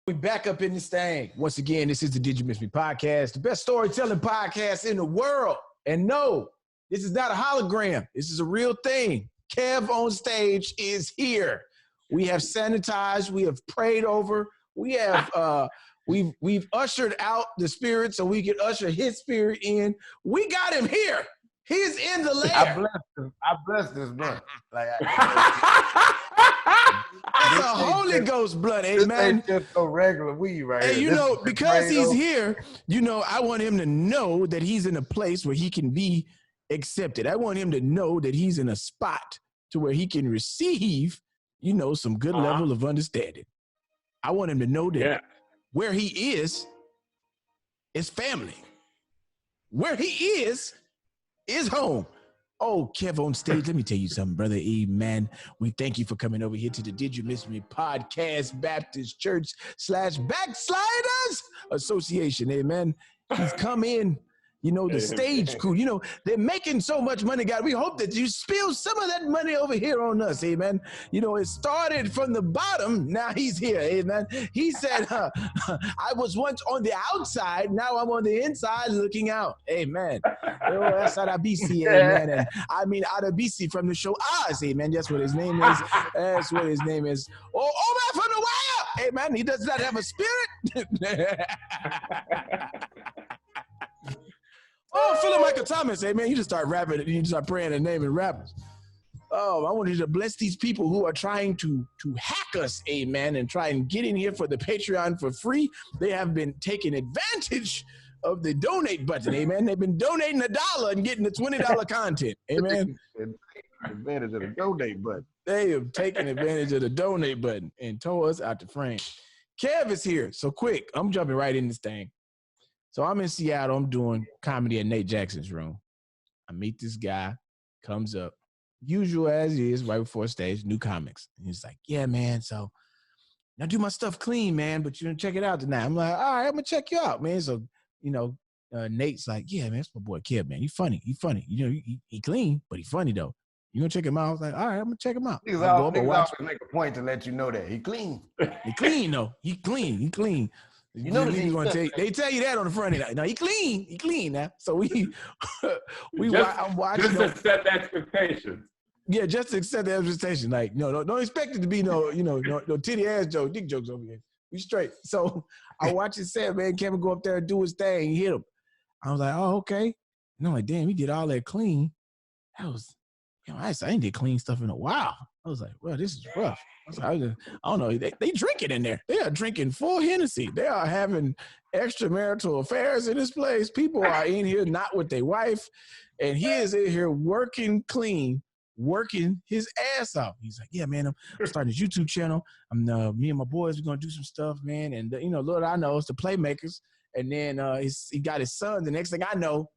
We back up in this thing. Once again, this is the Did You Miss Me podcast, the best storytelling podcast in the world. And no, this is not a hologram. This is a real thing. KevOnStage is here. We have sanitized. We have prayed over. We have we've ushered out the spirit so we can usher his spirit in. We got him here. He's in the lair. I blessed this blunt. Like, That's a Holy Ghost blunt, this amen. ain't just no regular weed right here. And you know, because he's here, you know, I want him to know that he's in a place where he can be accepted. I want him to know that he's in a spot to where he can receive, you know, some good level of understanding. I want him to know that where he is family. Where he is home. Oh, KevOnStage, let me tell you something, brother. Amen. We thank you for coming over here to the Did You Miss Me podcast, Baptist Church / Backsliders Association. Amen. He's come in, you know, the stage crew. You know, they're making so much money, God. We hope that you spill some of that money over here on us. Amen. You know, it started from the bottom. Now he's here. Amen. He said, I was once on the outside. Now I'm on the inside looking out. Amen. Oh, that's out of BC, amen. And I mean out of BC from the show Oz, amen. That's what his name is. That's what his name is. Oh, man, from the way up, amen. He does not have a spirit. Oh, feeling Michael Thomas, amen. You just start rapping and you just start praying and naming rappers. Oh, I want you to bless these people who are trying to hack us, amen, and try and get in here for the Patreon for free. They have been taking advantage of the donate button, amen. They've been donating $1 and getting the $20 content, amen. Advantage of the donate button. They have taken advantage of the donate button and tore us out the frame. Kev is here, so quick, I'm jumping right in this thing. So I'm in Seattle, I'm doing comedy at Nate Jackson's room. I meet this guy, comes up, usual as he is, right before stage, new comics. And he's like, yeah, man, so I do my stuff clean, man, but you're gonna check it out tonight. I'm like, all right, I'm gonna check you out, man. So, you know, Nate's like, yeah, man, that's my boy Kev, man. He funny. You know, he clean, but he funny though. You gonna check him out? I was like, all right, I'm gonna check him out. Niggas always make a point to let you know that he clean. He clean though. He clean. You know, they tell you that on the front end. No, he clean now. So I'm watching. Just to set the expectations. Yeah, just to set the expectation. Like, no, don't expect it to be no titty ass joke, dick jokes over here. We straight. So I watch it set, man. Kevin go up there and do his thing. He hit him. I was like, oh, okay. And I'm like, damn, he did all that clean. That was, you know, I ain't did clean stuff in a while. I was like, well, this is rough. I don't know. They drink it in there. They are drinking full Hennessy. They are having extramarital affairs in this place. People are in here not with their wife, and he is in here working clean, working his ass off. He's like, yeah, man, I'm starting this YouTube channel. Me and my boys, we're gonna do some stuff, man. And you know, Lord, I know it's the Playmakers. And then he got his son. The next thing I know,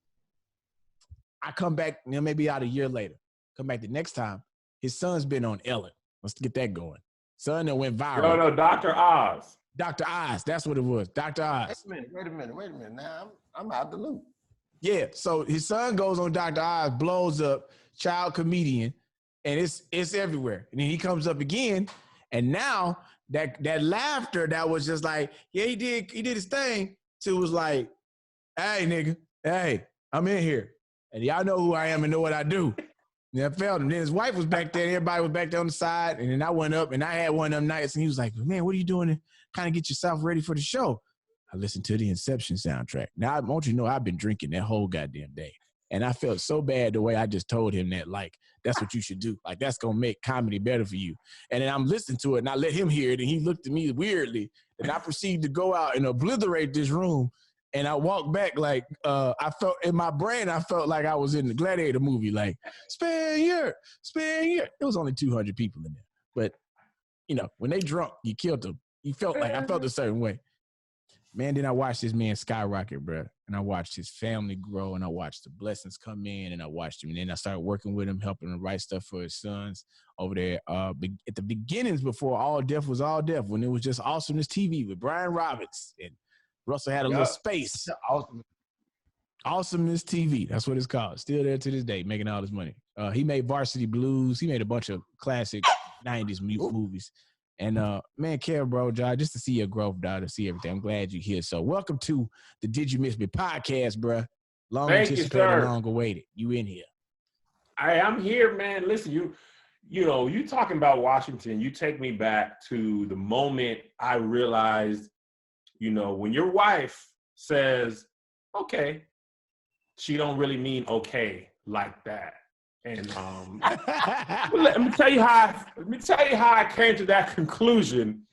I come back, you know, maybe out a year later. Come back the next time. His son's been on Ellen. Let's get that going. Son that went viral. No, Dr. Oz. Dr. Oz, that's what it was. Dr. Oz. Wait a minute. Now I'm out the loop. Yeah, so his son goes on Dr. Oz, blows up, child comedian, and it's everywhere. And then he comes up again, and now that laughter that was just like, yeah, he did his thing. So it was like, hey, nigga, hey, I'm in here. And y'all know who I am and know what I do. Yeah, I felt him. Then his wife was back there. Everybody was back there on the side. And then I went up and I had one of them nights and he was like, man, what are you doing to kind of get yourself ready for the show? I listened to the Inception soundtrack. Now, I want you to know I've been drinking that whole goddamn day. And I felt so bad the way I just told him that, like, that's what you should do. Like, that's going to make comedy better for you. And then I'm listening to it and I let him hear it. And he looked at me weirdly. And I proceeded to go out and obliterate this room. And I walked back like, I felt in my brain, I felt like I was in the Gladiator movie, like, Spaniard. It was only 200 people in there. But, you know, when they drunk, you killed them. You felt like, I felt a certain way. Man, then I watched this man skyrocket, bro. And I watched his family grow and I watched the blessings come in and I watched him. And then I started working with him, helping him write stuff for his sons over there. At the beginnings before All Deaf was All Deaf, when it was just Awesomeness TV with Brian Roberts and Russell had a little space. Awesomeness TV. That's what it's called. Still there to this day, making all this money. He made Varsity Blues. He made a bunch of classic 90s movies. And man, Kev, bro, John, just to see your growth, dog, to see everything. I'm glad you're here. So welcome to the Did You Miss Me podcast, bro. Long Thank you, anticipated, sir. long awaited. You in here. I'm here, man. Listen, you talking about Washington, you take me back to the moment I realized, when your wife says, okay, she don't really mean okay like that. And let me tell you how I came to that conclusion.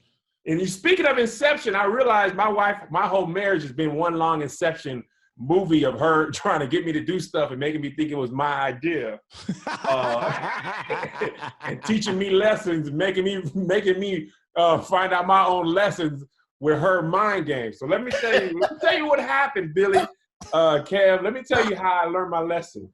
And you speaking of Inception, I realized my whole marriage has been one long Inception movie of her trying to get me to do stuff and making me think it was my idea, and teaching me lessons, making me find out my own lessons with her mind games. So let me tell you what happened, Billy, Kev. Let me tell you how I learned my lesson.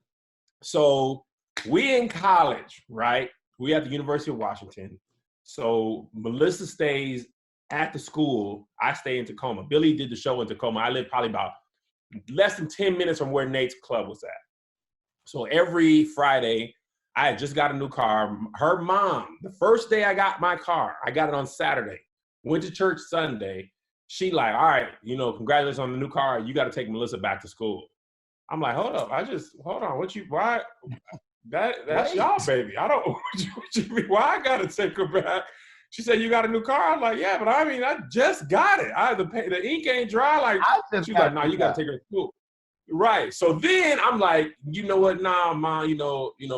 So we in college, right? We at the University of Washington. So Melissa stays at the school. I stay in Tacoma. Billy did the show in Tacoma. I live probably about less than 10 minutes from where Nate's club was at. So every Friday, I had just got a new car. Her mom, the first day I got my car, I got it on Saturday, went to church Sunday. She like, all right, congratulations on the new car. You got to take Melissa back to school. I'm like, hold up. Hold on. Why? That's y'all baby. I don't, what you mean? Why I got to take her back? She said, you got a new car? I'm like, yeah, but I just got it. The ink ain't dry. She's like, no, you got to take her to school. Right. So then I'm like, you know what? Nah, Mom,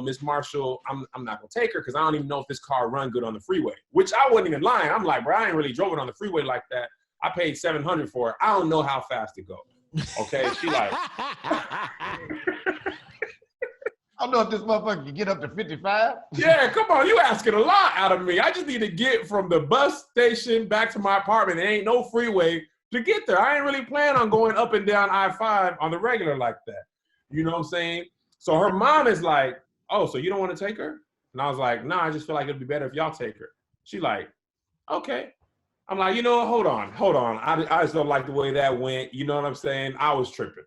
Miss Marshall, I'm not going to take her because I don't even know if this car run good on the freeway, which I wasn't even lying. I'm like, bro, I ain't really drove it on the freeway like that. I paid $700 for it. I don't know how fast it goes. Okay. She like, I don't know if this motherfucker can get up to 55. Yeah, come on. You asking a lot out of me. I just need to get from the bus station back to my apartment. There ain't no freeway to get there. I ain't really plan on going up and down I-5 on the regular like that. You know what I'm saying? So her mom is like, oh, so you don't want to take her? And I was like, nah, I just feel like it'd be better if y'all take her. She like, okay. I'm like, hold on. I just don't like the way that went. You know what I'm saying? I was tripping.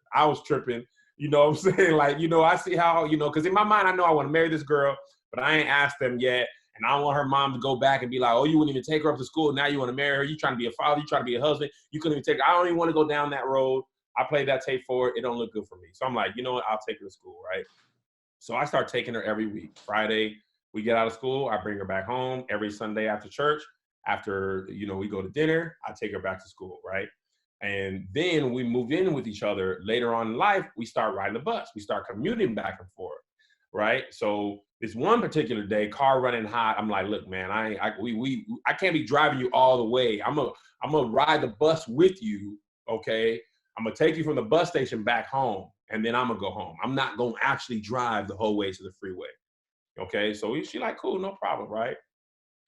You know what I'm saying? I see how, because in my mind, I know I want to marry this girl, but I ain't asked them yet. And I don't want her mom to go back and be like, oh, you wouldn't even take her up to school. Now you want to marry her. You trying to be a father. You trying to be a husband. You couldn't even take her. I don't even want to go down that road. I played that tape for it. It don't look good for me. So I'm like, you know what? I'll take her to school, right? So I start taking her every week. Friday, we get out of school. I bring her back home every Sunday after church. After, we go to dinner, I take her back to school, right? And then we move in with each other. Later on in life, we start riding the bus. We start commuting back and forth, right? So this one particular day, car running hot. I'm like, look, man, I can't be driving you all the way. I'm gonna ride the bus with you, okay? I'm gonna take you from the bus station back home, and then I'm gonna go home. I'm not gonna actually drive the whole way to the freeway, okay? So she like, cool, no problem, right?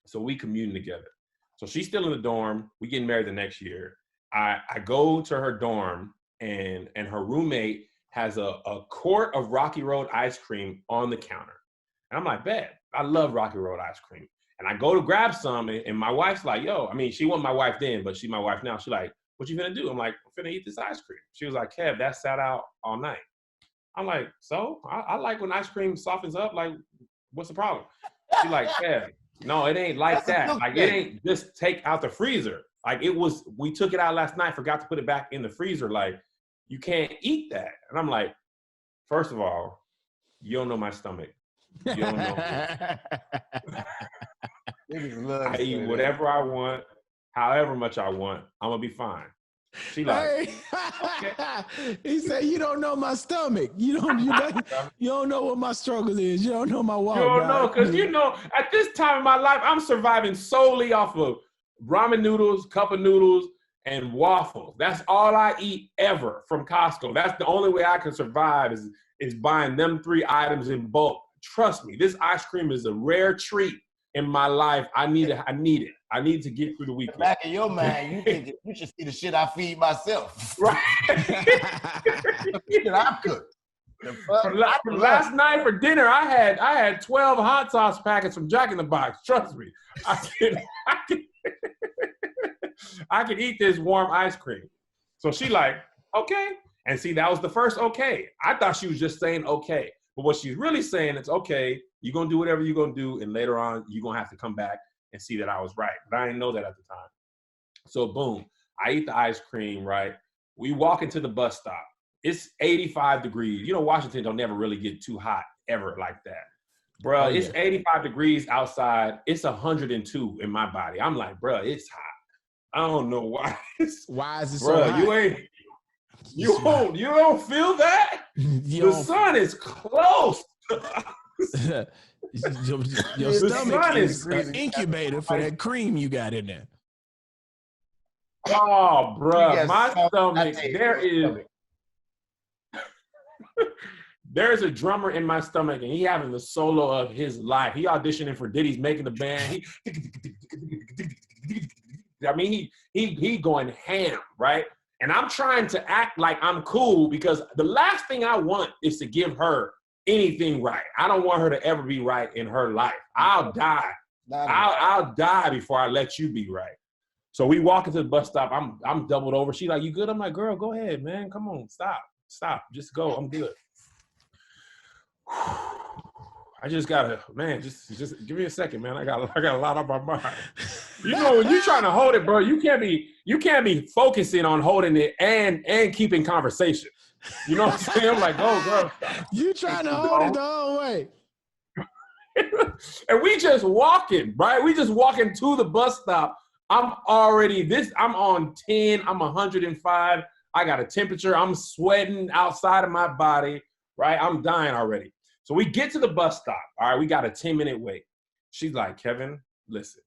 So we commuting together. So she's still in the dorm. We getting married the next year. I go to her dorm, and her roommate has a quart of Rocky Road ice cream on the counter. And I'm like, bet, I love Rocky Road ice cream. And I go to grab some, and my wife's like, yo, she wasn't my wife then, but she's my wife now. She's like, what you finna do? I'm like, I'm finna eat this ice cream. She was like, Kev, that sat out all night. I'm like, so? I like when ice cream softens up. Like, what's the problem? She's like, Kev, no, it ain't like that. Like, it ain't just take out the freezer. Like, we took it out last night, forgot to put it back in the freezer. Like, you can't eat that. And I'm like, first of all, you don't know my stomach. You don't know me. I eat whatever I want, however much I want. I'm going to be fine. She like, okay. He said, you don't know my stomach. You don't know what my struggle is. You don't know my walk. You don't know, because at this time in my life, I'm surviving solely off of ramen noodles, cup of noodles, and waffles. That's all I eat ever from Costco. That's the only way I can survive is buying them 3 items in bulk. Trust me, this ice cream is a rare treat in my life. I need it. I need to get through the weekend. Back in your mind, you think you should see the shit I feed myself. Right. I cooked. From last night for dinner, I had 12 hot sauce packets from Jack in the Box. Trust me, I can eat this warm ice cream. So she like, okay. And see, that was the first okay. I thought she was just saying okay. But what she's really saying is, okay, you're going to do whatever you're going to do, and later on, you're going to have to come back and see that I was right. But I didn't know that at the time. So boom, I eat the ice cream, right? We walk into the bus stop. It's 85 degrees. You know, Washington don't never really get too hot ever like that. Bro, it's 85 degrees outside. It's 102 in my body. I'm like, bro, it's hot. I don't know why. Why is it so hot? You don't feel that? The sun is close. Your stomach is an incubator for that cream you got in there. Oh, bro, my stomach, there's a drummer in my stomach, and he having the solo of his life. He auditioning for Diddy's Making the Band. He going ham, right? And I'm trying to act like I'm cool because the last thing I want is to give her anything right. I don't want her to ever be right in her life. I'll die. I'll die before I let you be right. So we walk into the bus stop. I'm doubled over. She like, you good? I'm like, girl, go ahead, man. Come on, stop. Just go. I'm good. I just gotta, man, just give me a second, man. I got a lot on my mind. You know, when you're trying to hold it, bro, you can't be focusing on holding it and keeping conversation. You know what I'm saying? I'm like, oh, girl. You trying to hold it the whole way. And we just walking, right? We just walking to the bus stop. I'm on 10, I'm 105. I got a temperature. I'm sweating outside of my body, right? I'm dying already. So we get to the bus stop. All right, we got a 10-minute wait. She's like, Kevin, listen,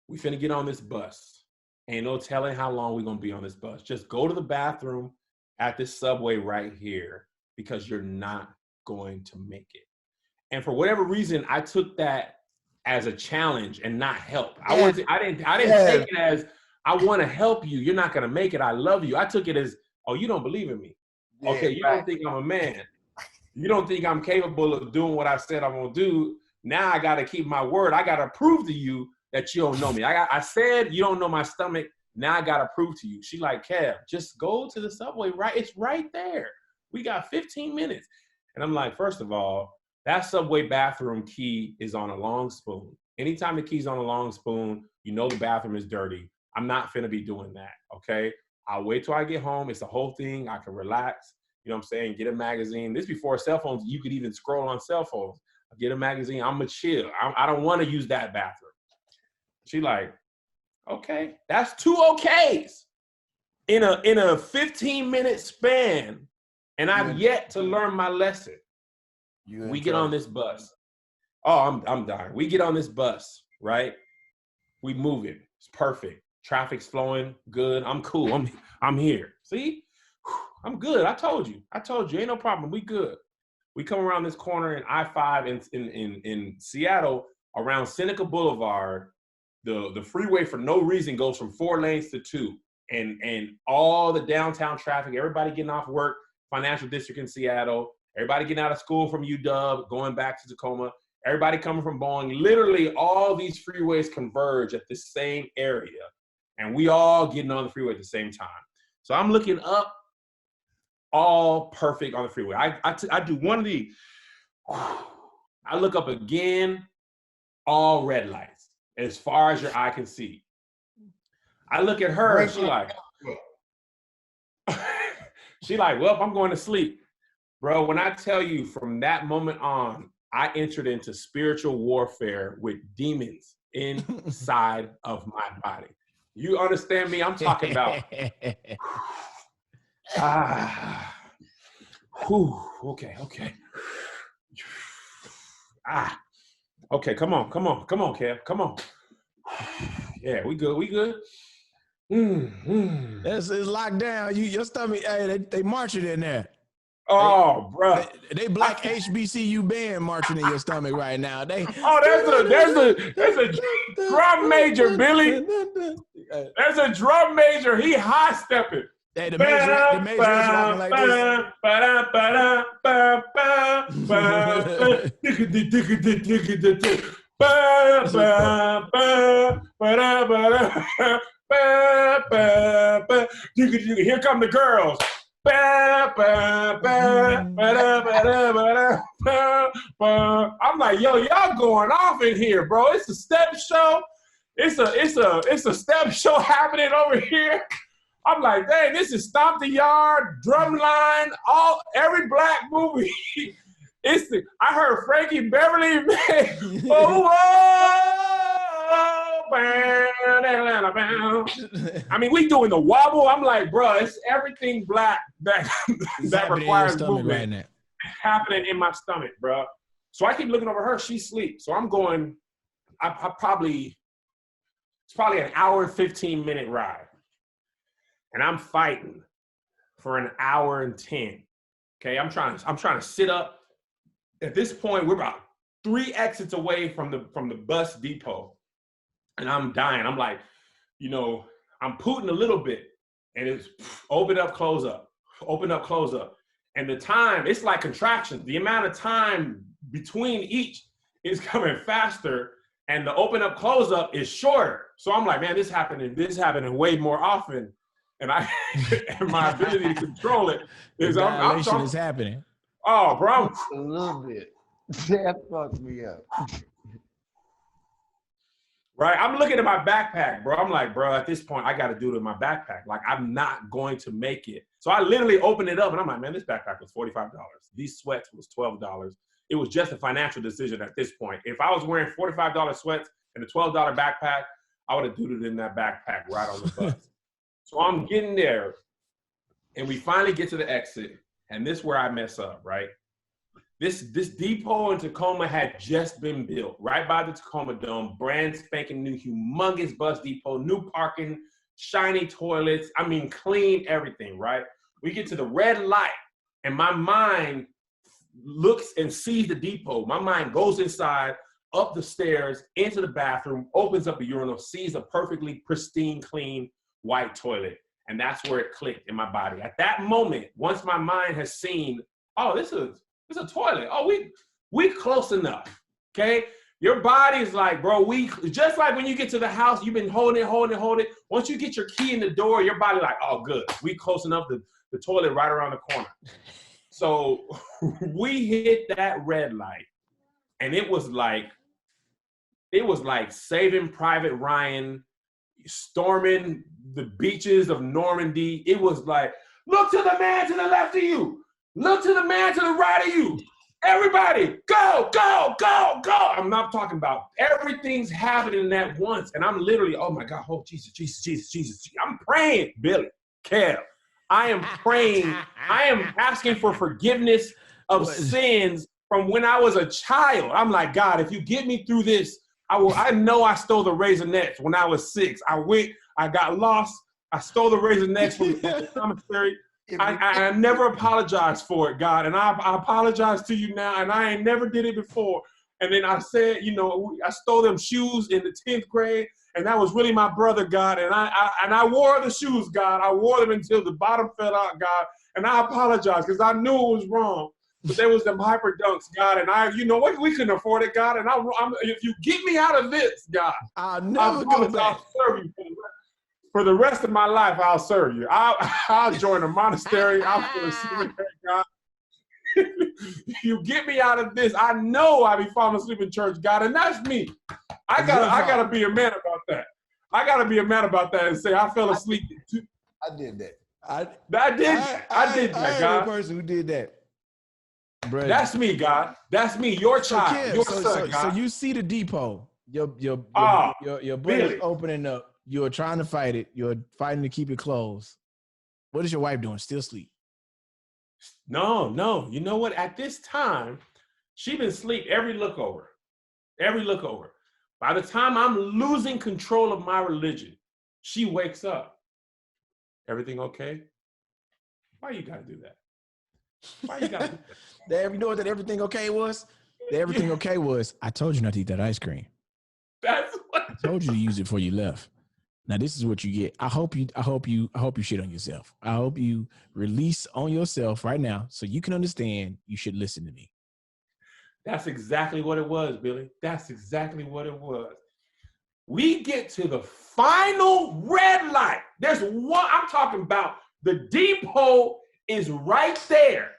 we finna get on this bus. Ain't no telling how long we're gonna be on this bus. Just go to the bathroom at this subway right here because you're not going to make it. And for whatever reason, I took that as a challenge and not help. I didn't take it as I want to help you. You're not gonna make it. I love you. I took it as, oh, you don't believe in me. Okay, you don't think I'm a man. You don't think I'm capable of doing what I said I'm gonna do. Now I gotta keep my word. I gotta prove to you that you don't know me. I said you don't know my stomach. Now I gotta prove to you. She like, Kev, just go to the subway, right? It's right there. We got 15 minutes. And I'm like, first of all, that subway bathroom key is on a long spoon. Anytime the key's on a long spoon, you know the bathroom is dirty. I'm not finna be doing that, okay? I'll wait till I get home. It's the whole thing. I can relax. You know what I'm saying? Get a magazine. This before cell phones, you could even scroll on cell phones. Get a magazine. I'm going to chill. I don't want to use that bathroom. She like, okay. That's 2 okays in a 15-minute span, and I've yet to learn my lesson. We get on this bus. Oh, I'm dying. We get on this bus, right? We move it. It's perfect. Traffic's flowing. Good. I'm cool. I'm here. See? I'm good. I told you. Ain't no problem. We good. We come around this corner in I-5 in Seattle around Seneca Boulevard. The freeway for no reason goes from 4 lanes to 2. And all the downtown traffic, everybody getting off work, financial district in Seattle, everybody getting out of school from UW, going back to Tacoma, everybody coming from Boeing. Literally all these freeways converge at the same area. And we all getting on the freeway at the same time. So I'm looking up, all perfect on the freeway. I do one of the, I look up again, all red lights, as far as your eye can see. I look at her and she like, well, I'm going to sleep. Bro, when I tell you from that moment on, I entered into spiritual warfare with demons inside of my body. You understand me? I'm talking about, okay. Okay, come on, Kev, come on. Yeah, we good. It's locked down. Your stomach, hey, they marching in there. Oh, bro. They black HBCU band marching in your stomach right now. There's a drum major, Billy. There's a drum major. He high stepping. Hey, the major walking like this. Here come the girls. I'm like, yo, y'all going off in here, bro. It's a step show. It's a step show happening over here. I'm like, dang, this is Stomp the Yard, Drumline, every black movie. I heard Frankie Beverly, man. I mean, we doing the wobble. I'm like, bro, it's everything black that requires movement right now. happening in my stomach, bro. So I keep looking over her. She sleeps. So I'm going. It's probably an hour and 15-minute ride, and I'm fighting for an hour and 10. Okay, I'm trying to sit up. At this point, we're about 3 exits away from the bus depot, and I'm dying. I'm like, I'm pooting a little bit, and it's open up, close up, open up, close up. And the time, it's like contractions. The amount of time between each is coming faster, and the open up, close up is shorter. So I'm like, man, this happening way more often, and and my ability to control it is is happening. Oh, bro. A little bit. That fucked me up. Right? I'm looking at my backpack, bro. I'm like, bro, at this point, I got to do it in my backpack. Like, I'm not going to make it. So I literally opened it up, and I'm like, man, this backpack was $45. These sweats was $12. It was just a financial decision at this point. If I was wearing $45 sweats and a $12 backpack, I would have done it in that backpack right on the bus. So I'm getting there, and we finally get to the exit, and this is where I mess up, right? This depot in Tacoma had just been built right by the Tacoma Dome, brand spanking new, humongous bus depot, new parking, shiny toilets. I mean, clean everything, right? We get to the red light, and my mind looks and sees the depot. My mind goes inside, up the stairs, into the bathroom, opens up a urinal, sees a perfectly pristine, clean white toilet. And that's where it clicked in my body. At that moment, once my mind has seen, oh, this is a toilet. Oh, we close enough, okay? Your body's like, bro, just like when you get to the house, you've been holding it. Once you get your key in the door, your body like, oh, good. We close enough, the toilet right around the corner. So we hit that red light, and it was like Saving Private Ryan, storming the beaches of Normandy. It was like, look to the man to the left of you. Look to the man to the right of you. Everybody, go, go, go, go. I'm not talking about everything's happening at once. And I'm literally, oh my God, oh Jesus, Jesus, Jesus, Jesus. I'm praying, Billy, Kev. I am praying. I am asking for forgiveness of sins from when I was a child. I'm like, God, if you get me through this, I know I stole the Raisinets when I was 6. I got lost. I stole the Raisinets from the commissary. I never apologized for it, God. And I apologize to you now, and I ain't never did it before. And then I said, I stole them shoes in the 10th grade, and that was really my brother, God. And I wore the shoes, God. I wore them until the bottom fell out, God. And I apologize because I knew it was wrong. But there was them hyper dunks, God, and we couldn't afford it, God. And if you get me out of this, God, I'll never go back. I'll serve you for the rest of my life. I'll serve you. I'll join a monastery. I'll go to cemetery, God. You get me out of this. I know I be falling asleep in church, God, and that's me. I gotta be a man about that. I gotta be a man about that and say I fell asleep. I did that. I did that, God. The person who did that. Brother. That's me, God. That's me. Your child. Your son, God. So you see the depot. Your body's opening up. You're trying to fight it. You're fighting to keep it closed. What is your wife doing? Still asleep? No. You know what? At this time, she been asleep every look over. By the time I'm losing control of my religion, she wakes up. Everything okay? Why you gotta do that? Why you gotta do that? You know what that everything okay was? The everything okay was, I told you not to eat that ice cream. That's what I told you to use it before you left. Now this is what you get. I hope you shit on yourself. I hope you release on yourself right now so you can understand you should listen to me. That's exactly what it was, Billy. That's exactly what it was. We get to the final red light. There's one, I'm talking about the depot is right there.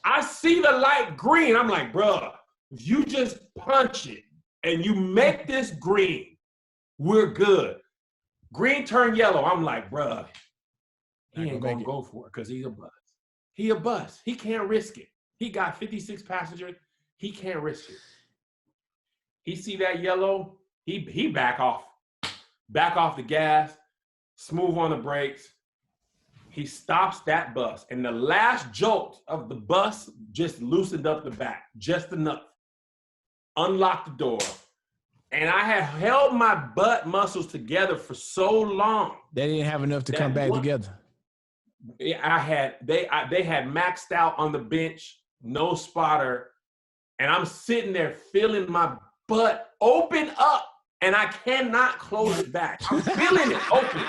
I see the light green. I'm like, bruh, If you just punch it and you make this green, we're good. Green turned yellow. I'm like, bruh, he ain't gonna go for it because he's a bust. He a bust. He can't risk it. He got 56 passengers. He can't risk it. He see that yellow, he back off the gas, smooth on the brakes. He stops that bus, and the last jolt of the bus just loosened up the back, just enough. Unlocked the door, and I had held my butt muscles together for so long. They didn't have enough to come back together. They had maxed out on the bench, no spotter, and I'm sitting there feeling my butt open up, and I cannot close it back. I'm feeling it open.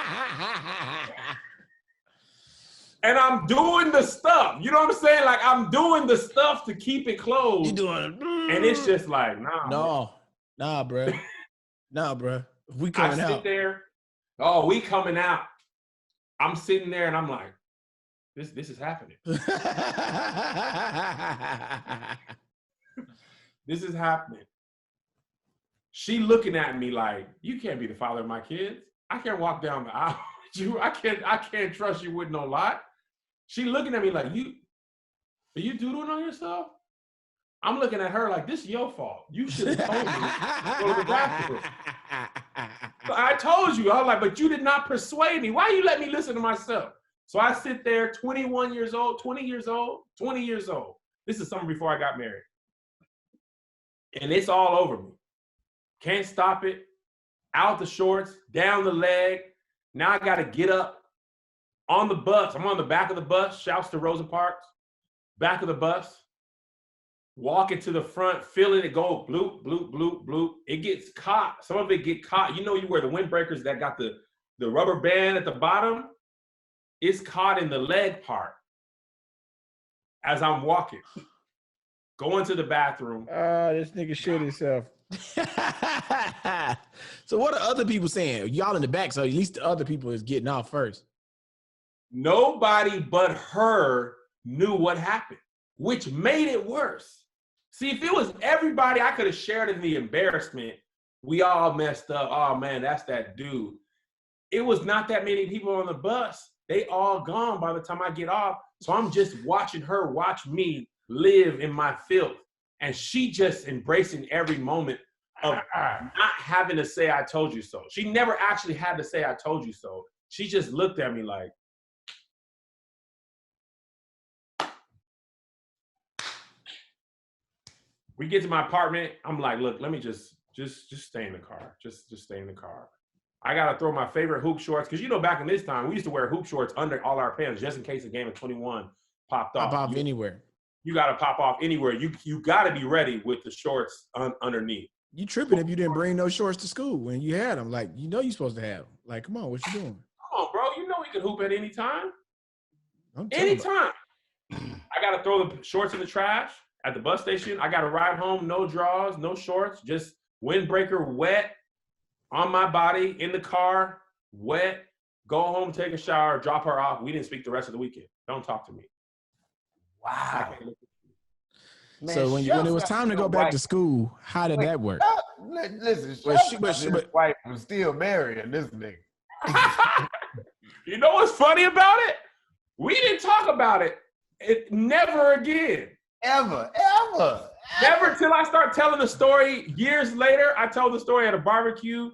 And I'm doing the stuff. You know what I'm saying? Like, I'm doing the stuff to keep it closed. You doing it. And it's just like, nah, bro. Nah, bro. We coming out. I sit there. Oh, we coming out. I'm sitting there and I'm like, this is happening. This is happening. She looking at me like, you can't be the father of my kids. I can't walk down the aisle with you. I can't trust you with no lie. She looking at me like, are you doodling on yourself? I'm looking at her like, this is your fault. You should have told me to go to the bathroom. So I told you. I was like, but you did not persuade me. Why you let me listen to myself? So I sit there, 21 years old, 20 years old. This is something before I got married. And it's all over me. Can't stop it. Out the shorts, down the leg. Now I got to get up on the bus. I'm on the back of the bus. Shouts to Rosa Parks. Back of the bus. Walking to the front, feeling it go bloop, bloop, bloop, bloop. It gets caught. Some of it get caught. You know, you wear the windbreakers that got the rubber band at the bottom. It's caught in the leg part as I'm walking. Going to the bathroom. This nigga shit himself. So what are other people saying? Y'all in the back, so at least the other people is getting off first. Nobody but her knew what happened, which made it worse. See, if it was everybody, I could have shared in the embarrassment. We all messed up. Oh, man, that's that dude. It was not that many people on the bus. They all gone by the time I get off. So I'm just watching her watch me live in my filth. And she just embracing every moment of not having to say, I told you so. She never actually had to say, I told you so. She just looked at me like, we get to my apartment. I'm like, look, let me just stay in the car. Just stay in the car. I got to throw my favorite hoop shorts. Because, you know, back in this time, we used to wear hoop shorts under all our pants just in case a game of 21 popped off. Pop off anywhere. You got to pop off anywhere. You got to be ready with the shorts underneath. You tripping if you didn't bring those shorts to school when you had them. Like, you know you're supposed to have them. Like, come on, what you doing? Come on, bro. You know we can hoop at any time. Anytime. I got to throw the shorts in the trash at the bus station. I got to ride home, no drawers, no shorts, just windbreaker wet on my body, in the car, wet, go home, take a shower, drop her off. We didn't speak the rest of the weekend. Don't talk to me. Wow. Man, so when it was time to go back to school, how did that work? Listen, his wife was still marrying this nigga. You know what's funny about it? We didn't talk about it. Never again. Ever. Never till I start telling the story years later. I told the story at a barbecue.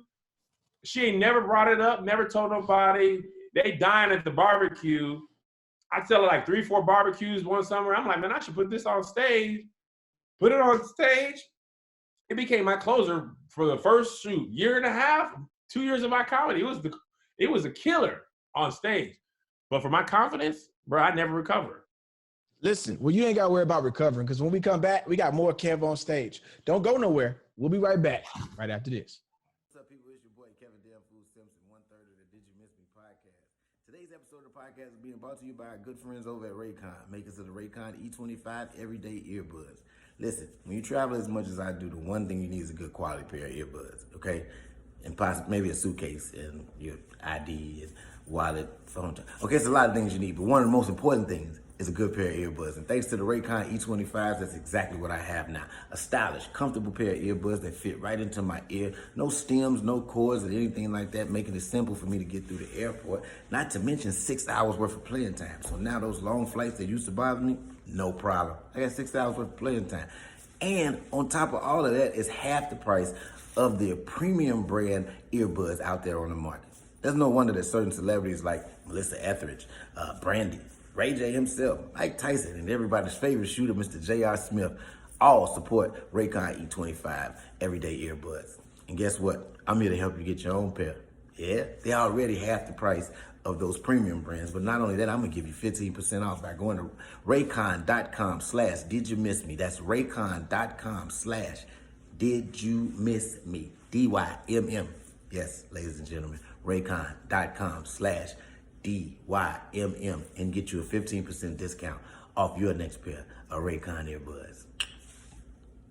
She ain't never brought it up, never told nobody. They dying at the barbecue. I tell her like 3-4 barbecues one summer. I'm like, man, I should put this on stage. Put it on stage. It became my closer for the first year and a half, 2 years of my comedy. It was a killer on stage. But for my confidence, bro, I never recovered. Listen, well, you ain't got to worry about recovering because when we come back, we got more Kev on stage. Don't go nowhere. We'll be right back right after this. What's up, people? It's your boy, Kevin Simpson, 1/3 of the Did You Miss Me podcast. Today's episode of the podcast is being brought to you by our good friends over at Raycon, makers of the Raycon E25 Everyday Earbuds. Listen, when you travel as much as I do, the one thing you need is a good quality pair of earbuds, okay? And possibly maybe a suitcase and your ID and wallet, phone. Okay, it's a lot of things you need, but one of the most important things is is a good pair of earbuds. And thanks to the Raycon E25s, that's exactly what I have now. A stylish, comfortable pair of earbuds that fit right into my ear. No stems, no cords, or anything like that, making it simple for me to get through the airport. Not to mention 6 hours worth of playing time. So now those long flights that used to bother me, no problem. I got 6 hours worth of playing time. And on top of all of that is half the price of the premium brand earbuds out there on the market. There's no wonder that certain celebrities like Melissa Etheridge, Brandy, Ray J himself, Mike Tyson, and everybody's favorite shooter, Mr. J.R. Smith, all support Raycon E25 everyday earbuds. And guess what? I'm here to help you get your own pair. Yeah, they're already half the price of those premium brands. But not only that, I'm gonna give you 15% off by going to raycon.com/didyoumiss.me. That's raycon.com/didyoumiss.me. DYMM. Yes, ladies and gentlemen, raycon.com/DYMM and get you a 15% discount off your next pair of Raycon earbuds.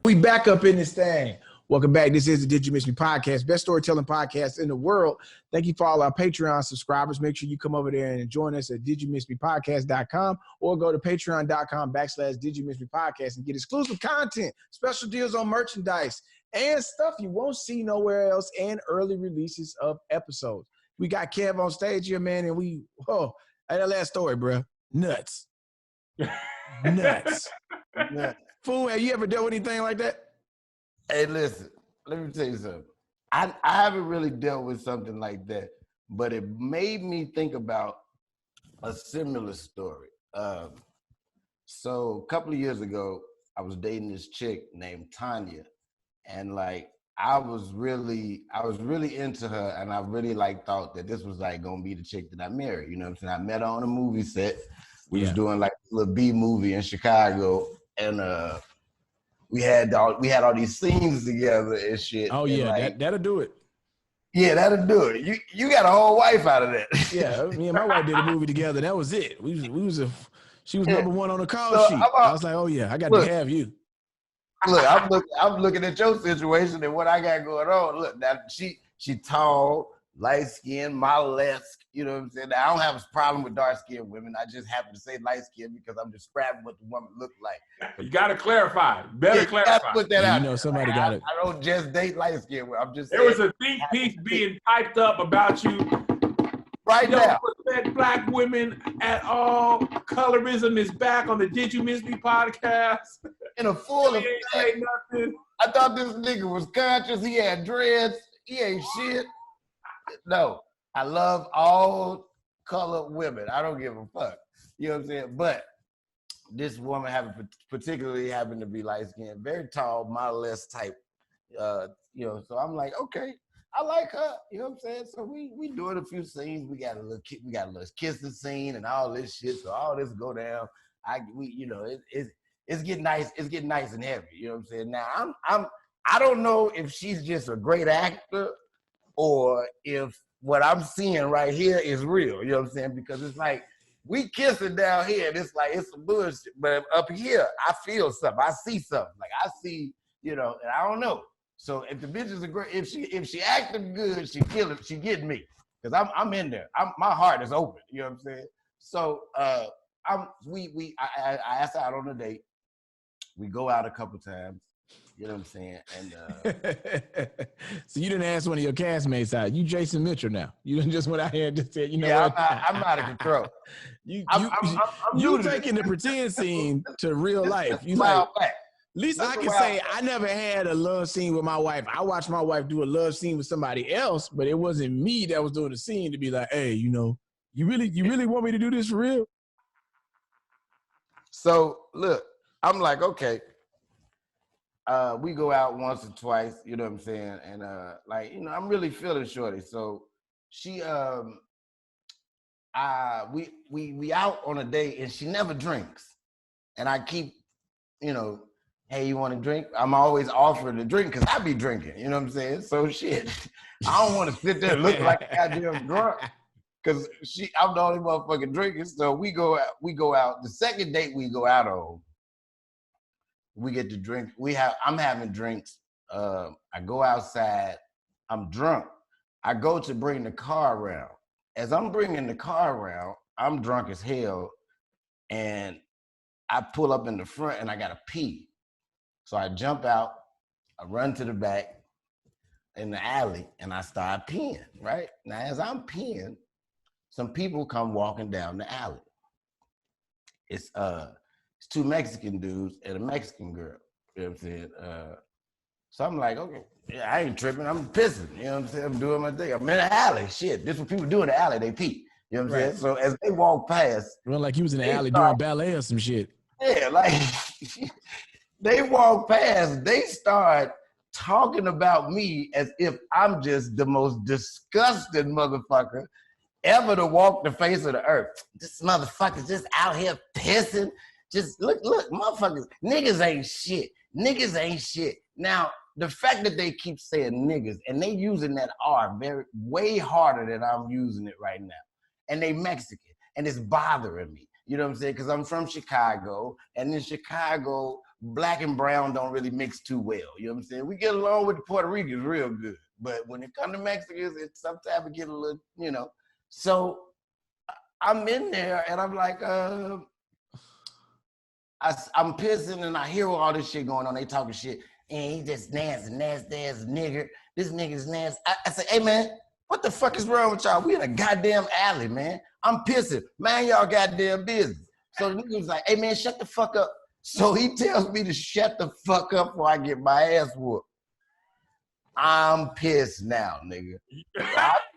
We back up in this thing. Welcome back. This is the Did You Miss Me podcast, best storytelling podcast in the world. Thank you for all our Patreon subscribers. Make sure you come over there and join us at didyoumiss.me.podcast.com or go to patreon.com/didyoumiss.me.podcast and get exclusive content, special deals on merchandise, and stuff you won't see nowhere else, and early releases of episodes. We got Kev on stage here, man, and that last story, bro, nuts. Nuts. Fool, have you ever dealt with anything like that? Hey, listen, let me tell you something. I haven't really dealt with something like that, but it made me think about a similar story. So a couple of years ago, I was dating this chick named Tanya, and like I was really into her, and I really thought that this was gonna be the chick that I married. You know what I'm saying? I met her on a movie set. We was doing a little B movie in Chicago, and we had all these scenes together and shit. Oh yeah, that'll do it. Yeah, that'll do it. You got a whole wife out of that. Yeah, me and my wife did a movie together. That was it. She was number one on the call sheet. I was like, oh yeah, I got to have you. Look, I'm looking at your situation and what I got going on. Look, now she tall, light skinned, model-esque. You know what I'm saying? Now, I don't have a problem with dark skinned women. I just happen to say light skinned because I'm describing what the woman looked like. You got to clarify. Better clarify. Gotta put that out. You know, somebody got it. I don't just date light skinned women. I'm just there was a think piece being typed up about you. Right now. Don't respect black women at all. Colorism is back on the Did You Miss Me podcast. In a full of nothing. I thought this nigga was conscious. He had dreads. He ain't shit. No, I love all colored women. I don't give a fuck. You know what I'm saying? But this woman particularly happened to be light skinned, very tall, model-esque type. So I'm like, okay, I like her. You know what I'm saying? So we doing a few scenes. We got a little kissing scene and all this shit. So all this go down. It's getting nice. It's getting nice and heavy. You know what I'm saying? Now I don't know if she's just a great actor or if what I'm seeing right here is real. You know what I'm saying? Because it's like we kissing down here and it's some bullshit. But up here, I feel something. I see something. I see, and I don't know. So if the bitch is if she acting good, she getting me. Because I'm in there. My heart is open. You know what I'm saying? So I asked her out on a date. We go out a couple times. You know what I'm saying? And so you didn't ask one of your castmates out. You Jason Mitchell now. You didn't just went out here and just said, I'm out of control. you taking the pretend scene to real life. You at least I can say I never had a love scene with my wife. I watched my wife do a love scene with somebody else, but it wasn't me that was doing the scene to be like, hey, you really want me to do this for real? So look, I'm like, okay. We go out once or twice, you know what I'm saying? And I'm really feeling shorty. So she we out on a date and she never drinks. And I keep, hey, you want to drink? I'm always offering to drink because I be drinking, you know what I'm saying? So shit, I don't want to sit there and look like a goddamn drunk because I'm the only motherfucking drinking. So we go out. The second date we go out on, we get to drink. I'm having drinks. I go outside. I'm drunk. I go to bring the car around. As I'm bringing the car around, I'm drunk as hell. and I pull up in the front and I gotta pee. So I jump out, I run to the back in the alley, and I start peeing, right? Now, as I'm peeing, some people come walking down the alley. It's two Mexican dudes and a Mexican girl. You know what I'm saying? So I'm like, okay, yeah, I ain't tripping. I'm pissing. You know what I'm saying? I'm doing my thing. I'm in the alley. Shit, this is what people do in the alley. They pee. You know what I'm saying? So as they walk past, Run like he was in the alley doing ballet or some shit. Yeah, like they walk past, they start talking about me as if I'm just the most disgusting motherfucker ever to walk the face of the earth. This motherfucker's just out here pissing. Just look, motherfuckers, niggas ain't shit. Niggas ain't shit. Now, the fact that they keep saying niggas and they using that R way harder than I'm using it right now. And they Mexican, and it's bothering me. You know what I'm saying? Because I'm from Chicago, and in Chicago, black and brown don't really mix too well. You know what I'm saying? We get along with the Puerto Ricans real good, but when it comes to Mexicans, sometimes we get a little, you know. So I'm in there, and I'm like, I'm pissing, and I hear all this shit going on. They talking shit, and he just nasty ass nigger. This nigga's nasty. I say, hey man, what the fuck is wrong with y'all? We in a goddamn alley, man. I'm pissing. Man, y'all goddamn business. So the nigga was like, hey man, shut the fuck up. So he tells me to shut the fuck up before I get my ass whooped. I'm pissed now, nigga. You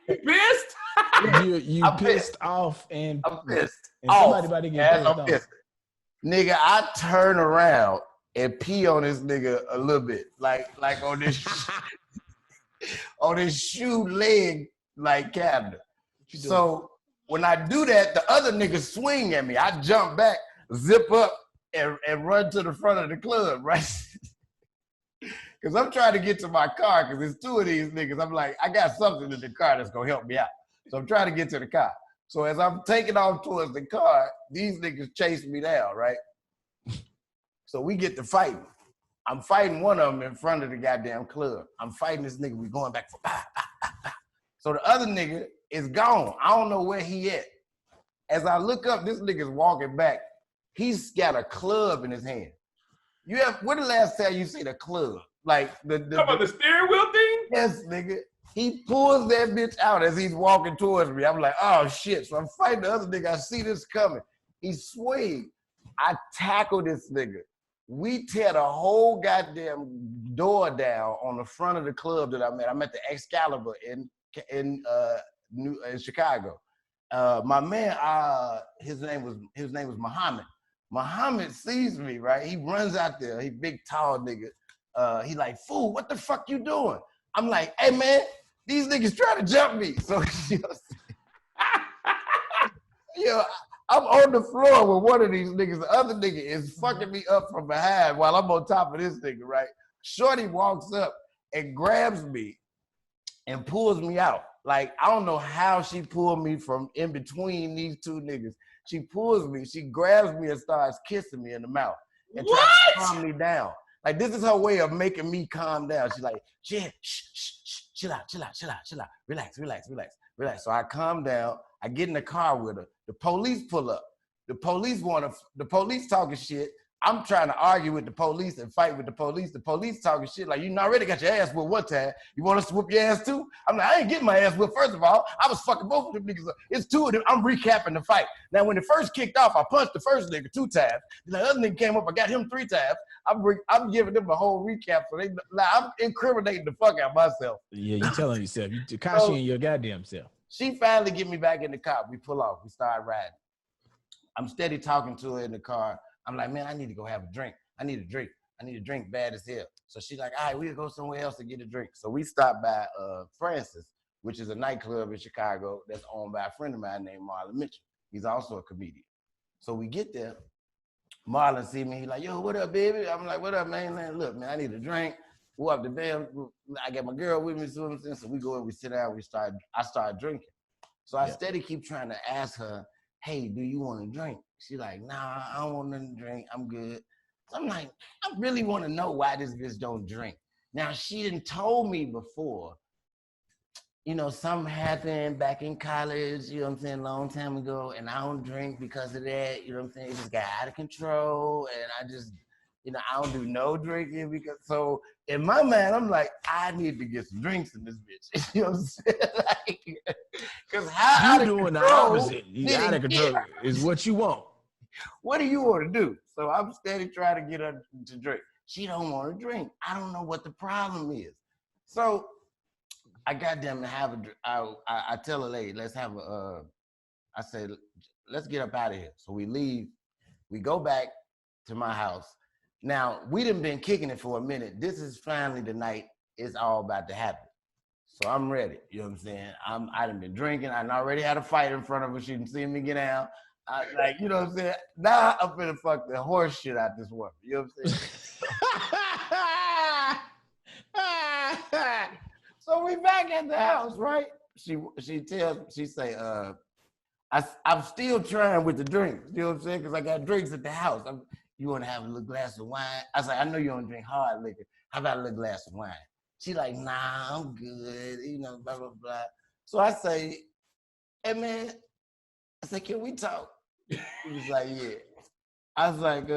pissed? You pissed off and I'm pissed. And somebody about to get pissed off. Pissed. Nigga, I turn around and pee on this nigga a little bit. Like on this on his shoe leg like cabinet. So when I do that, the other niggas swing at me. I jump back, zip up, and run to the front of the club, right? Because I'm trying to get to my car because there's two of these niggas. I'm like, I got something in the car that's going to help me out. So I'm trying to get to the car. So as I'm taking off towards the car, these niggas chase me down, right? So we get to fighting. I'm fighting one of them in front of the goddamn club. I'm fighting this nigga. We going back for So the other nigga is gone. I don't know where he at. As I look up, this nigga's walking back. He's got a club in his hand. When the last time you seen a club? Like the steering wheel thing? Yes, nigga. He pulls that bitch out as he's walking towards me. I'm like, oh shit. So I'm fighting the other nigga. I see this coming. He swings. I tackle this nigga. We tear the whole goddamn door down on the front of the club that I'm at. I'm at the Excalibur in Chicago. My man, his name was Muhammad. Muhammad sees me, right? He runs out there. He big, tall nigga. He like, fool, what the fuck you doing? I'm like, hey man, these niggas trying to jump me. So I'm on the floor with one of these niggas. The other nigga is fucking me up from behind while I'm on top of this nigga, right? Shorty walks up and grabs me and pulls me out. Like, I don't know how she pulled me from in between these two niggas. She pulls me, she grabs me and starts kissing me in the mouth and tries to calm me down. Like, this is her way of making me calm down. She's like, chill out, relax. So I calm down. I get in the car with her. The police pull up. The police talking shit. I'm trying to argue with the police and fight with the police. The police talking shit like, you already got your ass whooped one time. You want us to whoop your ass too? I'm like, I ain't getting my ass whooped. First of all, I was fucking both of them niggas up. It's two of them. I'm recapping the fight. Now, when it first kicked off, I punched the first nigga 2 times. The other nigga came up, I got him 3 times. I'm giving them a whole recap. So I'm incriminating the fuck out of myself. Yeah, you telling yourself. You Takashi and your goddamn self. She finally get me back in the car. We pull off. We start riding. I'm steady talking to her in the car. I'm like, man, I need to go have a drink. I need a drink bad as hell. So she's like, all right, we'll go somewhere else to get a drink. So we stopped by Francis, which is a nightclub in Chicago that's owned by a friend of mine named Marlon Mitchell. He's also a comedian. So we get there. Marlon see me. He's like, yo, what up, baby? I'm like, what up, man? Look, man, I need a drink. Go up the bed. I got my girl with me. So we go and we sit down. I start drinking. So I steady keep trying to ask her, hey, do you want a drink? She's like, nah, I don't want nothing to drink. I'm good. So I'm like, I really want to know why this bitch don't drink. Now, she didn't told me before something happened back in college, you know what I'm saying, long time ago, and I don't drink because of that, you know what I'm saying? It just got out of control, and I just, I don't do no drinking because, so in my mind, I'm like, I need to get some drinks in this bitch. You know what I'm saying? Like, because how You out of doing the control opposite. You did out it of get? control is what you want. What do you want to do? So I'm steady trying to get her to drink. She don't want to drink. I don't know what the problem is. So I got them to have I tell a lady, let's have I say, let's get up out of here. So we leave, we go back to my house. Now, we done been kicking it for a minute. This is finally the night it's all about to happen. So I'm ready, you know what I'm saying? I done been drinking. I already had a fight in front of her. She didn't see me get out. You know what I'm saying? Now I'm finna fuck the horse shit out this woman, you know what I'm saying? So we back at the house, right? She say, I'm still trying with the drinks, you know what I'm saying? Because I got drinks at the house. You want to have a little glass of wine? I was like, I know you don't drink hard liquor. How about a little glass of wine? She like, nah, I'm good, blah, blah, blah. So I say, hey man, I said, can we talk? He was like, yeah. I was like,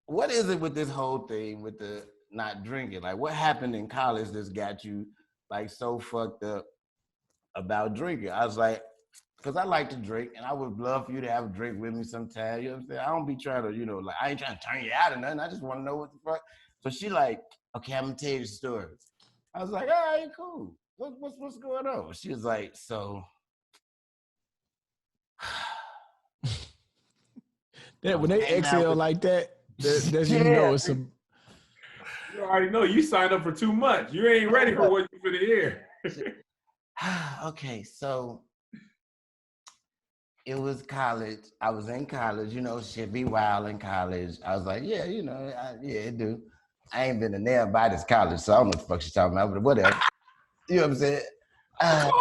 what is it with this whole thing with the not drinking? Like, what happened in college that's got you like so fucked up about drinking? I was like, because I like to drink and I would love for you to have a drink with me sometime. You know what I'm saying? I don't be trying to, like, I ain't trying to turn you out or nothing. I just want to know what the fuck. So she like, okay, I'm gonna tell you the story. I was like, all right, cool. What's going on? She was like, so. That when they exhale like that, that's you know it's some. You already know you signed up for too much. You ain't ready for what you for the year. Okay, so it was college. I was in college, shit be wild in college. I was like, yeah, it do. I ain't been in there by this college, so I don't know what the fuck she's talking about, but whatever. You know what I'm saying? Of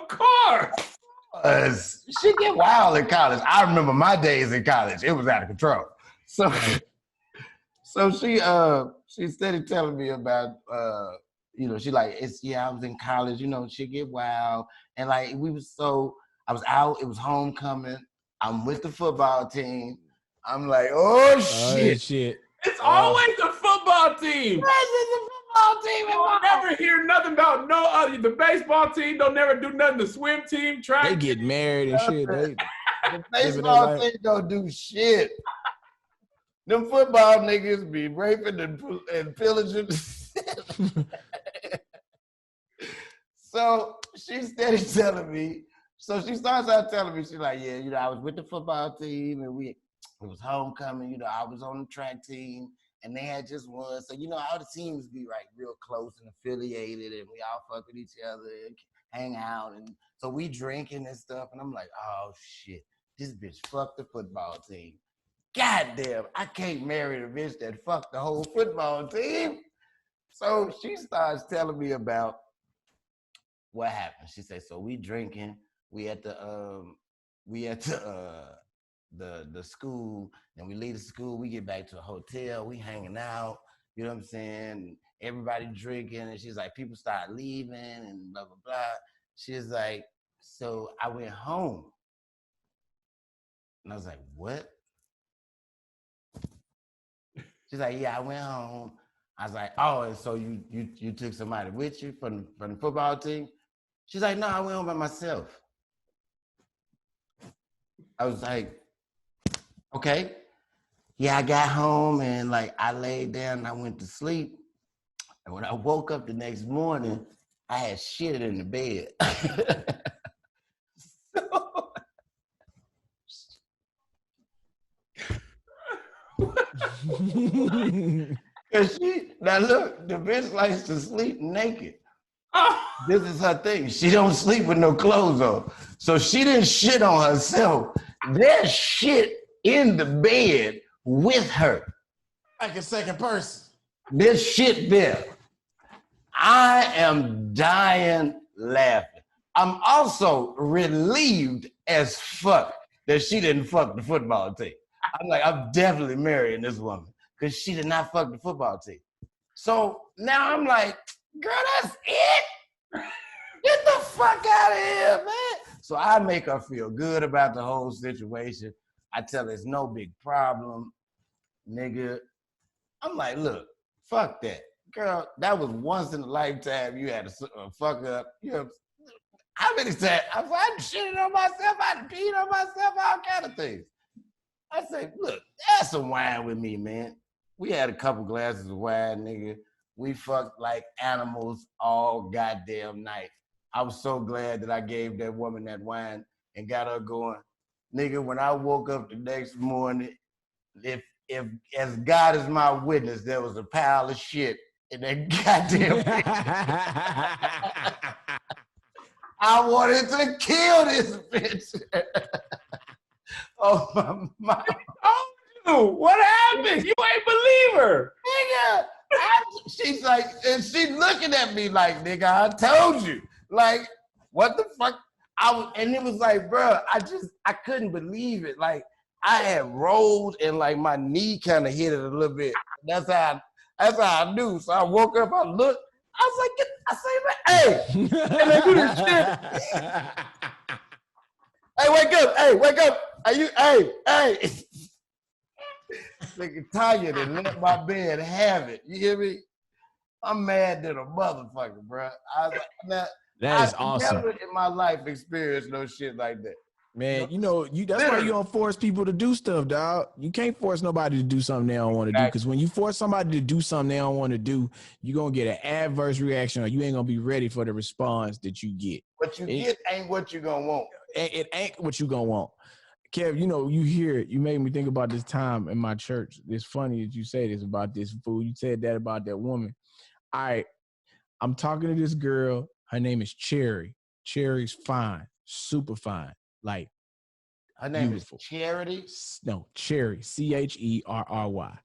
course. She get wild in college. I remember my days in college. It was out of control. So she started telling me about she like, I was in college, she get wild. And like I was out, it was homecoming. I'm with the football team. I'm like, oh shit. It's always the football team. The football team. You'll never hear nothing about no other. The baseball team don't never do nothing. The swim team, track. They get married and shit. The baseball team don't do shit. Them football niggas be raping and pillaging. So she started telling me. So she starts out telling me, she's like, yeah, I was with the football team and it was homecoming, I was on the track team and they had just won. So, all the teams be like real close and affiliated and we all fuck with each other and hang out. And so we drinking and stuff. And I'm like, oh shit, this bitch fucked the football team. Goddamn, I can't marry the bitch that fucked the whole football team. So she starts telling me about what happened. She said, so we drinking, we at the school, and we leave the school, we get back to a hotel, we hanging out, you know what I'm saying? Everybody drinking, and she's like, people start leaving and blah, blah, blah. She's like, so I went home. And I was like, what? She's like, yeah, I went home. I was like, oh, and so you took somebody with you from the football team? She's like, no, I went home by myself. I was like, okay. Yeah, I got home and like I laid down and I went to sleep. And when I woke up the next morning, I had shit in the bed. Now look, the bitch likes to sleep naked. This is her thing. She don't sleep with no clothes on. So she didn't shit on herself. There's shit in the bed with her. Like a second person. There's shit there. I am dying laughing. I'm also relieved as fuck that she didn't fuck the football team. I'm like, I'm definitely marrying this woman because she did not fuck the football team. So now I'm like, girl, that's it? Get the fuck out of here, man. So I make her feel good about the whole situation. I tell her it's no big problem, nigga. I'm like, look, fuck that. Girl, that was once in a lifetime you had to fuck up. You know, how many times? I shitted on myself, I peed on myself, all kind of things. I say, look, have some wine with me, man. We had a couple glasses of wine, nigga. We fucked like animals all goddamn night. I was so glad that I gave that woman that wine and got her going. Nigga, when I woke up the next morning, if as God is my witness, there was a pile of shit in that goddamn I wanted to kill this bitch. Oh my. What happened? You ain't believe her. Nigga, she's like, and she looking at me like, nigga, I told you. Like, what the fuck? And it was like, bro, I couldn't believe it. Like, I had rolled and like my knee kind of hit it a little bit. That's how I knew. So I woke up, I looked, I was like, hey, and they do this shit. Hey, wake up. Are you, hey. Nigga tired and let my bed have it. You hear me? I'm mad than a motherfucker, bro. I was like, that is awesome. I've never in my life experienced no shit like that. Man, that's why you don't force people to do stuff, dog. You can't force nobody to do something they don't want to do. Because when you force somebody to do something they don't want to do, you're going to get an adverse reaction or you ain't going to be ready for the response that you get. What you get ain't what you going to want. It ain't what you going to want. Kev, you made me think about this time in my church. It's funny that you say this about this fool. You said that about that woman. All right, I'm talking to this girl. Her name is Cherry. Cherry's fine, super fine. Like, her name beautiful. Is Charity? No, Cherry, Cherry. Oh. Wow.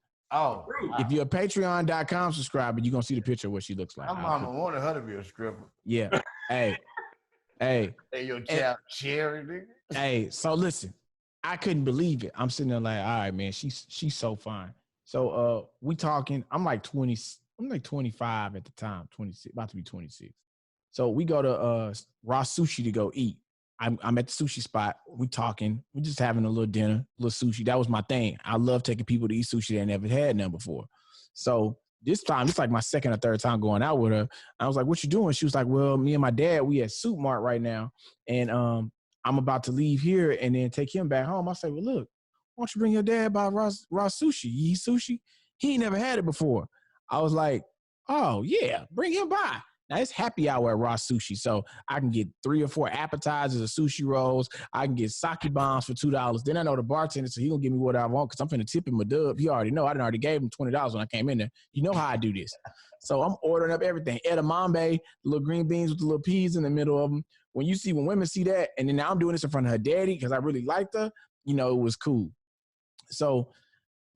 If you're a Patreon.com subscriber, you're going to see the picture of what she looks like. My mama wanted her to be a stripper. Yeah. Hey. Hey, your child, Cherry, nigga. Hey, so listen. I couldn't believe it. I'm sitting there like, all right, man, she's so fine. So we talking, I'm like 25 at the time, 26, about to be 26. So we go to Raw Sushi to go eat. I'm at the sushi spot. We talking. We just having a little dinner, little sushi. That was my thing. I love taking people to eat sushi that never had none before. So this time, it's like my second or third time going out with her. I was like, what you doing? She was like, well, me and my dad, we at Soup Mart right now. And I'm about to leave here and then take him back home. I say, well, look, why don't you bring your dad by Raw Sushi? You eat sushi? He ain't never had it before. I was like, oh, yeah, bring him by. Now, it's happy hour at Raw Sushi, so I can get 3 or 4 appetizers of sushi rolls. I can get sake bombs for $2. Then I know the bartender, so he going to give me what I want because I'm finna tip him a dub. He already know. I already gave him $20 when I came in there. You know how I do this. So I'm ordering up everything. Edamame, the little green beans with the little peas in the middle of them. When women see that, and then now I'm doing this in front of her daddy because I really liked her, it was cool. So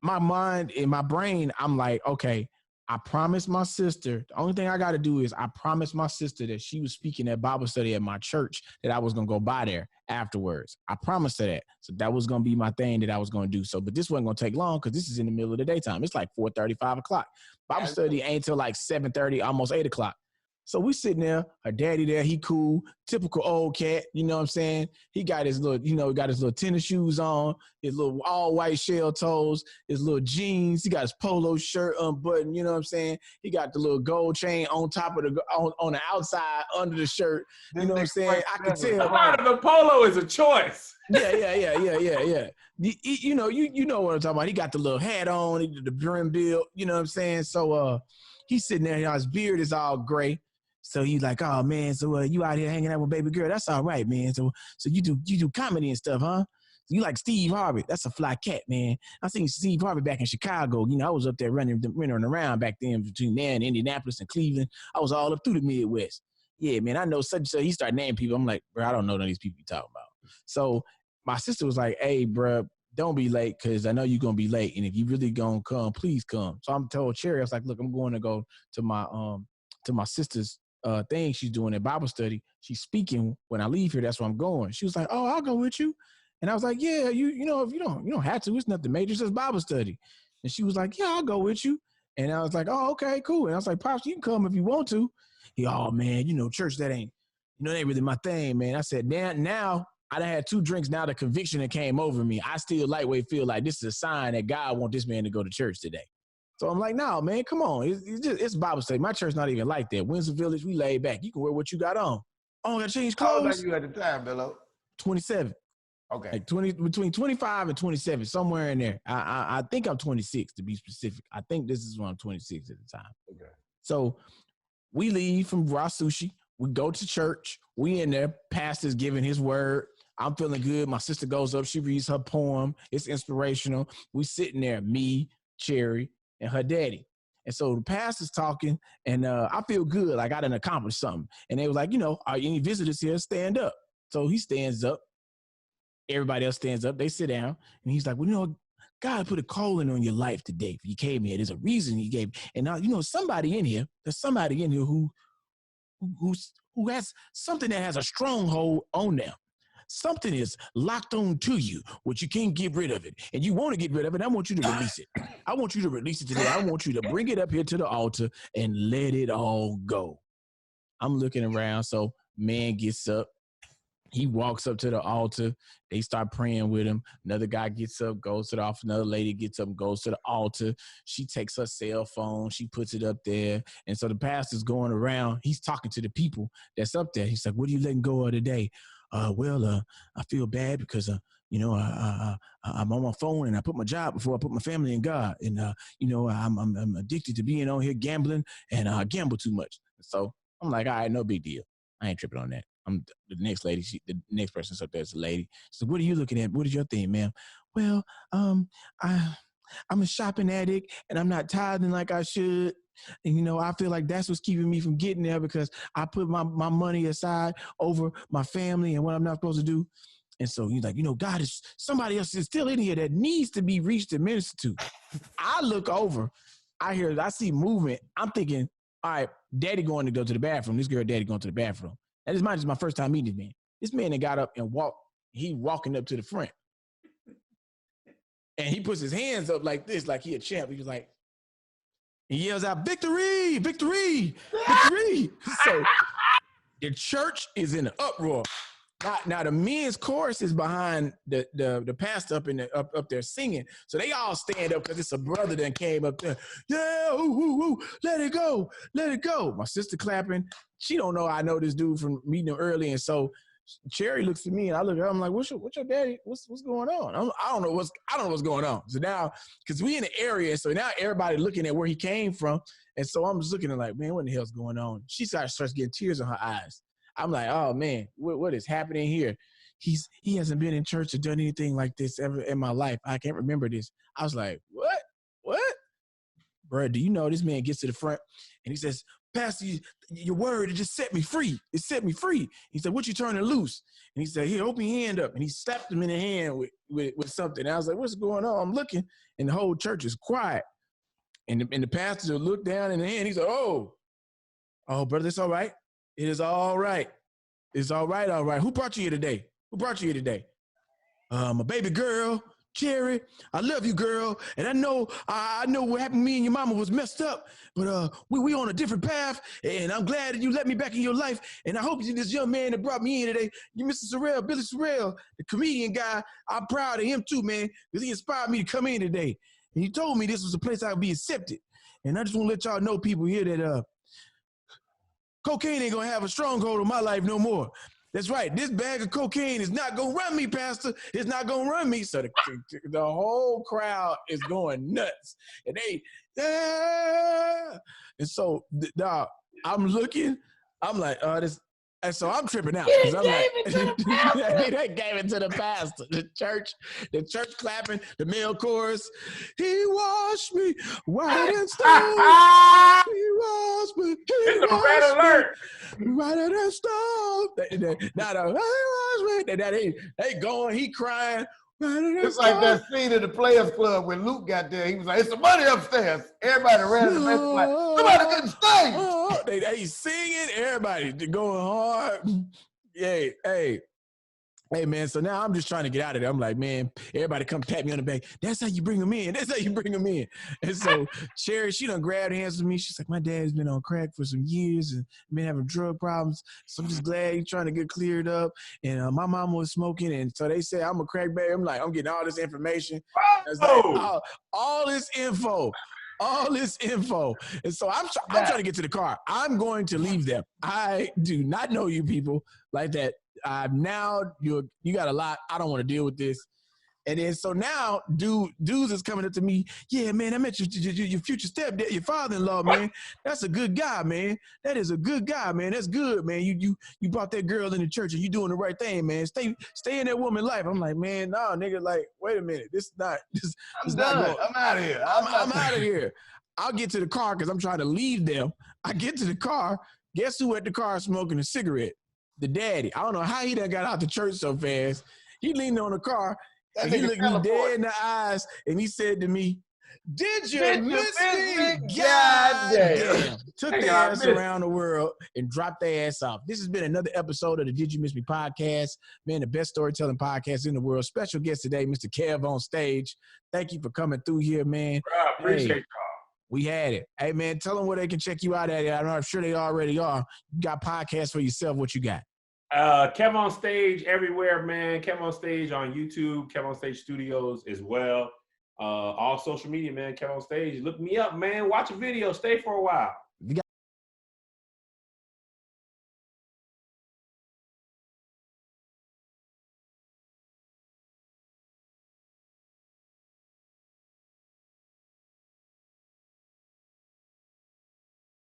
my mind and my brain, I'm like, okay, I promised my sister, the only thing I got to do is I promised my sister that she was speaking at Bible study at my church that I was going to go by there afterwards. I promised her that. So that was going to be my thing that I was going to do. So, but this wasn't going to take long because this is in the middle of the daytime. It's like 4:30, 5 o'clock. Bible study ain't till like 7:30, almost 8 o'clock. So we sitting there, her daddy there, he cool, typical old cat, you know what I'm saying? He got his little, got his little tennis shoes on, his little all white shell toes, his little jeans, he got his polo shirt unbuttoned, you know what I'm saying? He got the little gold chain on top of on the outside under the shirt, you know what I'm saying? I can tell. The polo is a choice. Yeah. You know what I'm talking about. He got the little hat on, the brim build, you know what I'm saying? So he's sitting there, his beard is all gray. So he's like, oh man, so you out here hanging out with baby girl? That's all right, man. So you do comedy and stuff, huh? You like Steve Harvey? That's a fly cat, man. I seen Steve Harvey back in Chicago. I was up there running around back then between there and Indianapolis and Cleveland. I was all up through the Midwest. Yeah, man, I know such and such. He started naming people. I'm like, bro, I don't know none of these people you talking about. So my sister was like, hey, bro, don't be late because I know you're going to be late. And if you really going to come, please come. So I'm told Cherry, I was like, look, I'm going to go to my sister's thing she's doing at Bible study. She's speaking when I leave here. That's where I'm going. She was like, oh, I'll go with you. And I was like, yeah, if you don't have to, it's nothing major, it's just Bible study. And she was like, yeah, I'll go with you. And I was like, oh, okay, cool. And I was like, Pops, you can come if you want to. Oh man, church, that ain't you know, they really my thing, man. I said, damn, now I done had 2 drinks. Now the conviction that came over me, I still lightweight feel like this is a sign that God want this man to go to church today. So I'm like, no, man, come on. It's Bible study. My church not even like that. Windsor Village, we laid back. You can wear what you got on. I don't got to change How old clothes. are you at the time, Billo? 27. Okay. Like between 25 and 27, somewhere in there. I think I'm 26 to be specific. I think this is when I'm 26 at the time. Okay. So we leave from Raw Sushi. We go to church. We in there. Pastor's giving his word. I'm feeling good. My sister goes up. She reads her poem. It's inspirational. We sitting there, me, Cherry, and her daddy. And so the pastor's talking, and I feel good. Like I done accomplished something. And they was like, you know, are any visitors here? Stand up. So he stands up. Everybody else stands up. They sit down. And he's like, well, you know, God put a calling on your life today. If you came here, there's a reason he gave. And now, you know, there's somebody in here who has something that has a stronghold on them. Something is locked on to you, which you can't get rid of it. And you want to get rid of it. I want you to release it. I want you to release it today. I want you to bring it up here to the altar and let it all go. I'm looking around. So man gets up. He walks up to the altar. They start praying with him. Another guy gets up, goes to the altar. Another lady gets up and goes to the altar. She takes her cell phone. She puts it up there. And so the pastor's going around. He's talking to the people that's up there. He's like, what are you letting go of today? I feel bad because, you know, I'm on my phone and I put my job before I put my family in God. And, you know, I'm addicted to being on here gambling and I gamble too much. So I'm like, all right, no big deal. I ain't tripping on that. The next lady, the next person's up there is a lady. So what are you looking at? What is your thing, ma'am? Well, I'm a shopping addict and I'm not tithing like I should. And, you know, I feel like that's what's keeping me from getting there because I put my money aside over my family and what I'm not supposed to do. And so he's like, you know, God is somebody else is still in here that needs to be reached and ministered to. I look over, I see movement. I'm thinking, all right, daddy going to go to the bathroom. This girl, daddy going to the bathroom. And this might is my first time meeting this man. This man that got up and walked, he walking up to the front. And he puts his hands up like this, like he a champ. He was like, he yells out, victory, victory, victory. So the church is in an uproar. Now the men's chorus is behind the pastor up there singing. So they all stand up because it's a brother that came up there. Yeah, ooh, ooh, ooh, let it go, let it go. My sister clapping. She don't know I know this dude from meeting him early, and so Cherry looks at me and I look at her. I'm like, what's your daddy? What's going on? I don't know what's going on. So now, because we in the area, so now everybody looking at where he came from, and so I'm just looking at like, man, what the hell's going on? She starts getting tears in her eyes. I'm like, oh man, what is happening here? He hasn't been in church or done anything like this ever in my life. I can't remember this. I was like, what? Bro, do you know this man gets to the front and he says, Pastor, your word, it just set me free. It set me free. He said, what you turning loose? And he said, here, open your hand up. And he slapped him in the hand with something. And I was like, what's going on? I'm looking, and the whole church is quiet. And the pastor looked down in the hand. He said, oh, brother, it's all right. It is all right. It's all right, all right. Who brought you here today? My baby girl, Cherry. I love you, girl. And I know what happened to me and your mama was messed up, but we on a different path, and I'm glad that you let me back in your life. And I hope this young man that brought me in today, you Mr. Sorrell, Billy Sorrell, the comedian guy, I'm proud of him too, man, because he inspired me to come in today. And he told me this was a place I would be accepted. And I just want to let y'all know, people here, that cocaine ain't gonna have a stronghold on my life no more. That's right. This bag of cocaine is not gonna run me, Pastor. It's not gonna run me. So the whole crowd is going nuts, and and so I'm looking. I'm like, this. And so I'm tripping out because I'm like, they gave it to the pastor. The church clapping, the male chorus. He washed me whiter than snow. He washed me. It's a red alert. Whiter than snow. They going. He crying. It's like that scene in the Players Club when Luke got there. He was like, it's the money upstairs. Everybody ran to the message like, somebody couldn't stay. They singing, everybody going hard. Yeah, hey. Hey, man, so now I'm just trying to get out of there. I'm like, man, everybody come pat me on the back. That's how you bring them in. That's how you bring them in. And so Sherry, she done grabbed hands with me. She's like, my dad's been on crack for some years and been having drug problems. So I'm just glad he's trying to get cleared up. And my mom was smoking. And so they said, I'm a crack baby. I'm like, I'm getting all this information. It's like, all this info. All this info. And so I'm trying to get to the car. I'm going to leave them. I do not know you people like that. Now you got a lot. I don't want to deal with this. And then so now dudes is coming up to me. Yeah, man, I met your future stepdad, your father-in-law, man. That's a good guy, man. That is a good guy, man. That's good, man. You brought that girl in the church and you doing the right thing, man. Stay in that woman's life. I'm like, man, no, nigga, like, wait a minute. I'm done. I'm out of here. I'm out of here. I'll get to the car because I'm trying to leave them. I get to the car. Guess who at the car smoking a cigarette? The daddy. I don't know how he done got out the church so fast. He leaned on the car and he looked me dead in the eyes and he said to me, did you miss me? God damn. Took their ass around the world and dropped their ass off. This has been another episode of the Did You Miss Me podcast. Man, the best storytelling podcast in the world. Special guest today, Mr. KevOnStage. Thank you for coming through here, man. Bro, I appreciate y'all. We had it. Hey, man, tell them where they can check you out at. I'm sure they already are. You got podcasts for yourself. What you got? KevOnStage everywhere, man. KevOnStage on YouTube, KevOnStage Studios as well. All social media, man. KevOnStage. Look me up, man. Watch a video. Stay for a while.